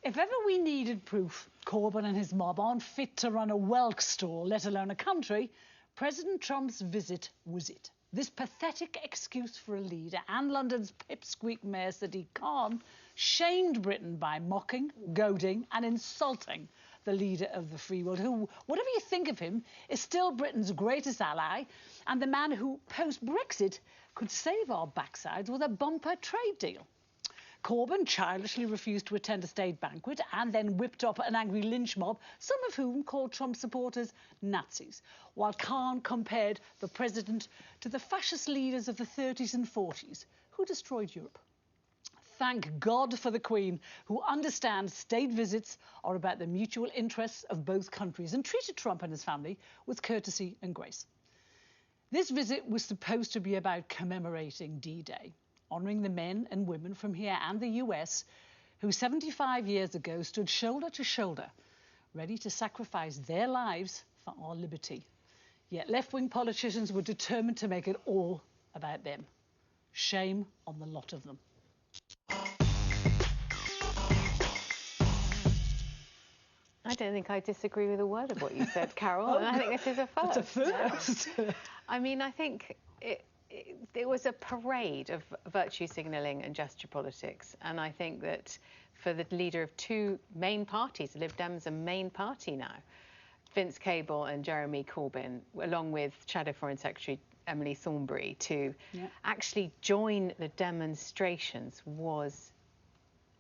If ever we needed proof Corbyn and his mob aren't fit to run a whelk store, let alone a country, President Trump's visit was it. This pathetic excuse for a leader and London's pipsqueak Mayor Sadiq Khan shamed Britain by mocking, goading and insulting the leader of the free world, who, whatever you think of him, is still Britain's greatest ally and the man who, post-Brexit, could save our backsides with a bumper trade deal. Corbyn childishly refused to attend a state banquet and then whipped up an angry lynch mob, some of whom called Trump supporters Nazis, while Khan compared the president to the fascist leaders of the 30s and 40s who destroyed Europe. Thank God for the Queen, who understands state visits are about the mutual interests of both countries and treated Trump and his family with courtesy and grace. This visit was supposed to be about commemorating D-Day, honouring the men and women from here and the US who 75 years ago stood shoulder to shoulder, ready to sacrifice their lives for our liberty. Yet left-wing politicians were determined to make it all about them. Shame on the lot of them. I don't think I disagree with a word of what you said, Carole, and I think this is a first. It's a first. I mean, I think it was a parade of virtue signalling and gesture politics, and I think that for the leader of two main parties, Lib Dem's a main party now, Vince Cable and Jeremy Corbyn, along with Shadow Foreign Secretary Emily Thornberry, to actually join the demonstrations was...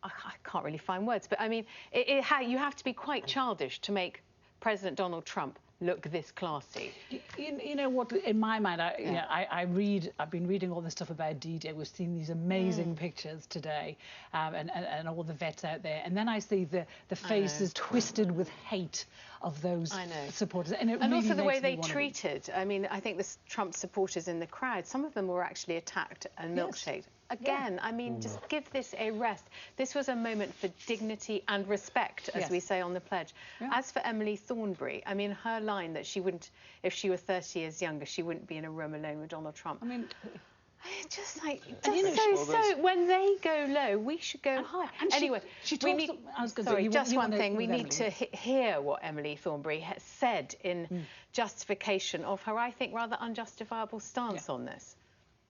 I can't really find words, but I mean, you have to be quite childish to make President Donald Trump look this classy. You know what, in my mind, I've been reading all this stuff about D-Day. We've seen these amazing pictures today, and all the vets out there. And then I see the faces twisted with hate of those supporters. And really also the way they treated, I mean, I think the Trump supporters in the crowd, some of them were actually attacked and milkshaked. Again, I mean, just give this a rest. This was a moment for dignity and respect, as we say on the pledge. As for Emily Thornberry, I mean, her line that she wouldn't, if she were 30 years younger, she wouldn't be in a room alone with Donald Trump. I mean, just like, when they go low, we should go high. And anyway, just one thing. We need to hear what Emily Thornberry has said in justification of her, I think, rather unjustifiable stance on this.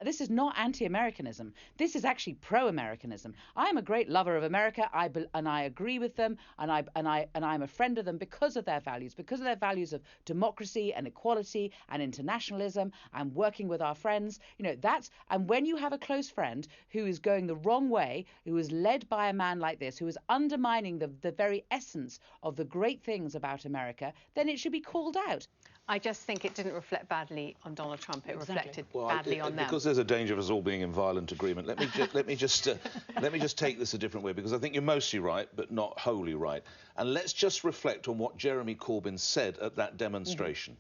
This is not anti-Americanism. This is actually pro-Americanism. I am a great lover of America, and I agree with them, and I'm a friend of them because of their values of democracy and equality and internationalism and working with our friends. You know, and when you have a close friend who is going the wrong way, who is led by a man like this, who is undermining the very essence of the great things about America, then it should be called out. I just think it didn't reflect badly on Donald Trump. It reflected badly on them. Because there's a danger of us all being in violent agreement. Let me just take this a different way, because I think you're mostly right, but not wholly right. And let's just reflect on what Jeremy Corbyn said at that demonstration.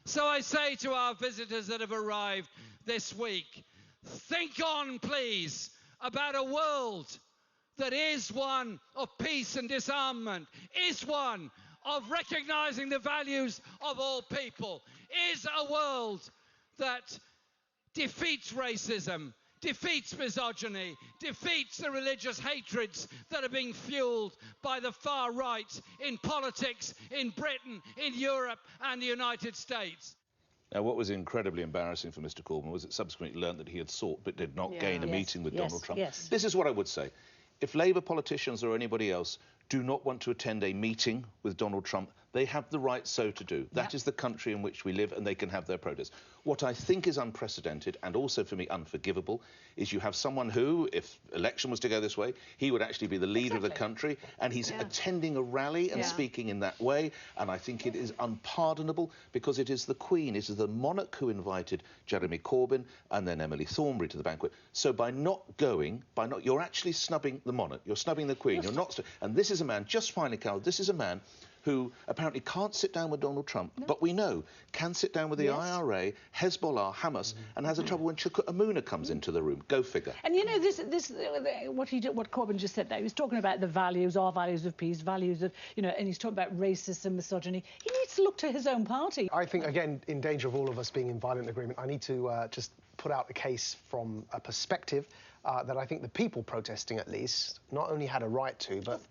So I say to our visitors that have arrived this week, think on, please, about a world that is one of peace and disarmament, is one of recognising the values of all people, is a world that defeats racism, defeats misogyny, defeats the religious hatreds that are being fuelled by the far right in politics, in Britain, in Europe and the United States. Now, what was incredibly embarrassing for Mr. Corbyn was it subsequently learned that he had sought but did not gain a meeting with Donald Trump. This is what I would say. If Labour politicians or anybody else do not want to attend a meeting with Donald Trump, they have the right so to do. That is the country in which we live, and they can have their protest. What I think is unprecedented, and also for me unforgivable, is you have someone who, if election was to go this way, he would actually be the leader of the country, and he's attending a rally and speaking in that way, and I think it is unpardonable, because it is the Queen, it is the monarch who invited Jeremy Corbyn and then Emily Thornberry to the banquet. So by not going, you're actually snubbing the monarch, you're snubbing the Queen, you're not... And this is a man, just finally, Carole, this is a man who apparently can't sit down with Donald Trump, but we know can sit down with the IRA, Hezbollah, Hamas, and has a trouble when Chukwu Amuna comes into the room. Go figure. And you know, what Corbyn just said there, he was talking about the values, our values of peace, values of, you know, and he's talking about racism, misogyny. He needs to look to his own party. I think, again, in danger of all of us being in violent agreement, I need to just put out a case from a perspective that I think the people protesting, at least, not only had a right to, but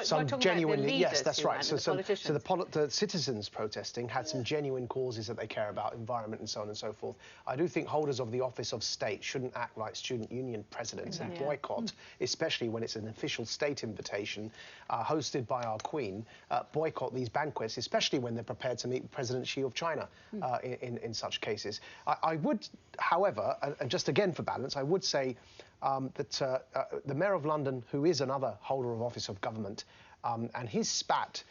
some genuinely, yes, that's right. So the citizens protesting had some genuine causes that they care about, environment and so on and so forth. I do think holders of the office of state shouldn't act like student union presidents and boycott, especially when it's an official state invitation hosted by our Queen, boycott these banquets, especially when they're prepared to meet President Xi of China in such cases. I would, however, and just again for balance, I would say that the Mayor of London, who is another holder of office of government, and his spat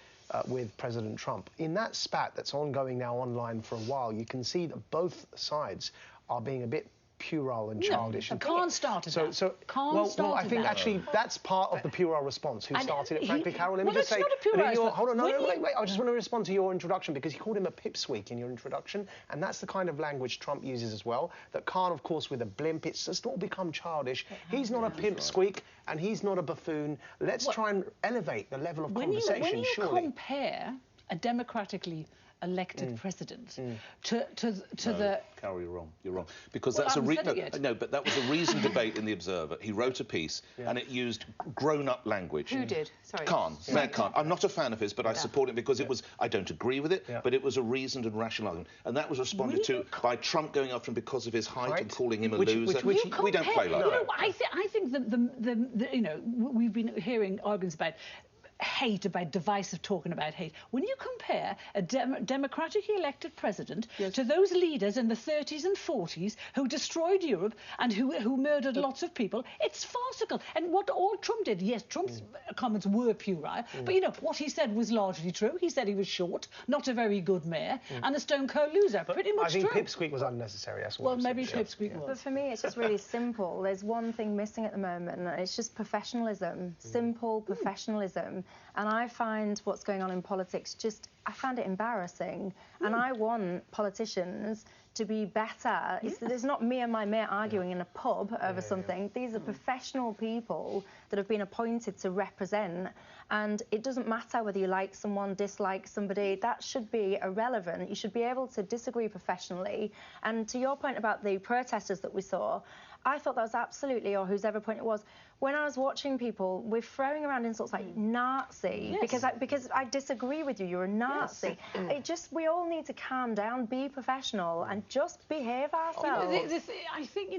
with President Trump, in that spat that's ongoing now online for a while, you can see that both sides are being a bit puerile and childish. No, Khan started that. Well, I think actually that's part of the puerile response. Who started it, frankly, Carole? Let me just say... Hold on, wait. I just want to respond to your introduction, because you called him a pipsqueak in your introduction, and that's the kind of language Trump uses as well. That Khan, of course, with a blimp, it's just all become childish. He's not a pipsqueak, and he's not a buffoon. Let's try and elevate the level of conversation, when you surely. compare a democratically elected president to the... Carole, you're wrong. Because that's but that was a reasoned debate in The Observer. He wrote a piece and it used grown-up language. Who did? Sorry. Khan. Mayor Khan. I'm not a fan of his, but I support it because it was... I don't agree with it, but it was a reasoned and rational argument. And that was responded to by Trump going after him because of his height and calling him a loser. We don't play like that. I think that we've been hearing arguments about hate, about divisive talking about hate. When you compare a democratically elected president to those leaders in the 30s and 40s who destroyed Europe and who murdered lots of people, it's farcical. And what all Trump did, yes, Trump's comments were puerile, but what he said was largely true. He said he was short, not a very good mayor, and a stone cold loser. But pretty much I think pipsqueak was unnecessary. That's what maybe pipsqueak was. But for me, it's just really simple. There's one thing missing at the moment, and it's just professionalism. Simple professionalism. And I find what's going on in politics I find it embarrassing. And I want politicians to be better. There's not me and my mate arguing in a pub over something. These are professional people that have been appointed to represent, and it doesn't matter whether you like someone, dislike somebody. That should be irrelevant. You should be able to disagree professionally. And to your point about the protesters that we saw, I thought that was absolutely, or whosever point it was, when I was watching people, we're throwing around insults like Nazi, because I disagree with you, you're a Nazi. We all need to calm down, be professional, and just behave ourselves. I think,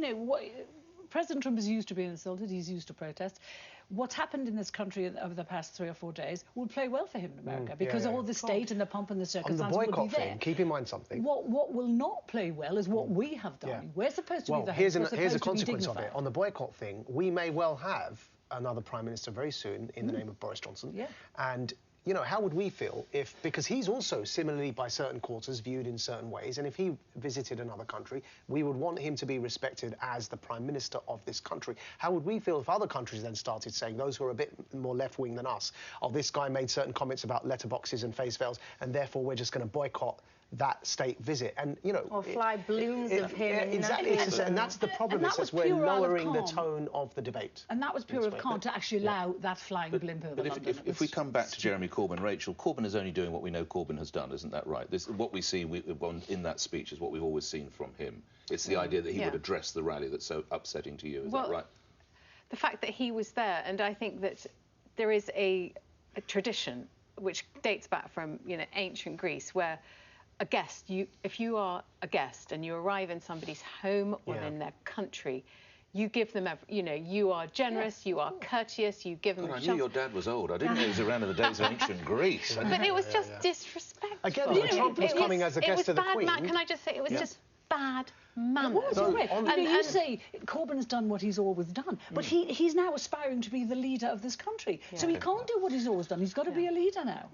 President Trump is used to being insulted, he's used to protest. What's happened in this country over the past 3 or 4 days would play well for him in America, because all the state and the pomp and the circumstances will be there. On the boycott thing, keep in mind something. What will not play well is what we have done. We're supposed to be the host. Here's a consequence of it. On the boycott thing, we may well have another Prime Minister very soon in the name of Boris Johnson. And how would we feel because he's also similarly by certain quarters viewed in certain ways, and if he visited another country, we would want him to be respected as the Prime Minister of this country. How would we feel if other countries then started saying, those who are a bit more left-wing than us, this guy made certain comments about letterboxes and face veils, and therefore we're just going to boycott that state visit, and or fly balloons of him. Exactly, and that's the problem. It's we're lowering the tone of the debate. And that was pure of Khan to actually allow that flying blimp over London. But if we come back to Jeremy Corbyn, Rachel, Corbyn is only doing what we know Corbyn has done, isn't that right? What we see in that speech is what we've always seen from him. It's the idea that he would address the rally that's so upsetting to you. Is that right? The fact that he was there, and I think that there is a tradition which dates back from ancient Greece, where a guest, if you are a guest and you arrive in somebody's home or in their country, you give them, you are generous, you are courteous, you give them I knew your dad was old. I didn't know he was around in the days of ancient Greece. But it was just disrespectful. Again, Trump was coming as a guest of the Queen. Can I just say, it was just bad manners. You say Corbyn's done what he's always done, but he's now aspiring to be the leader of this country. So he can't do what he's always done. He's got to be a leader now.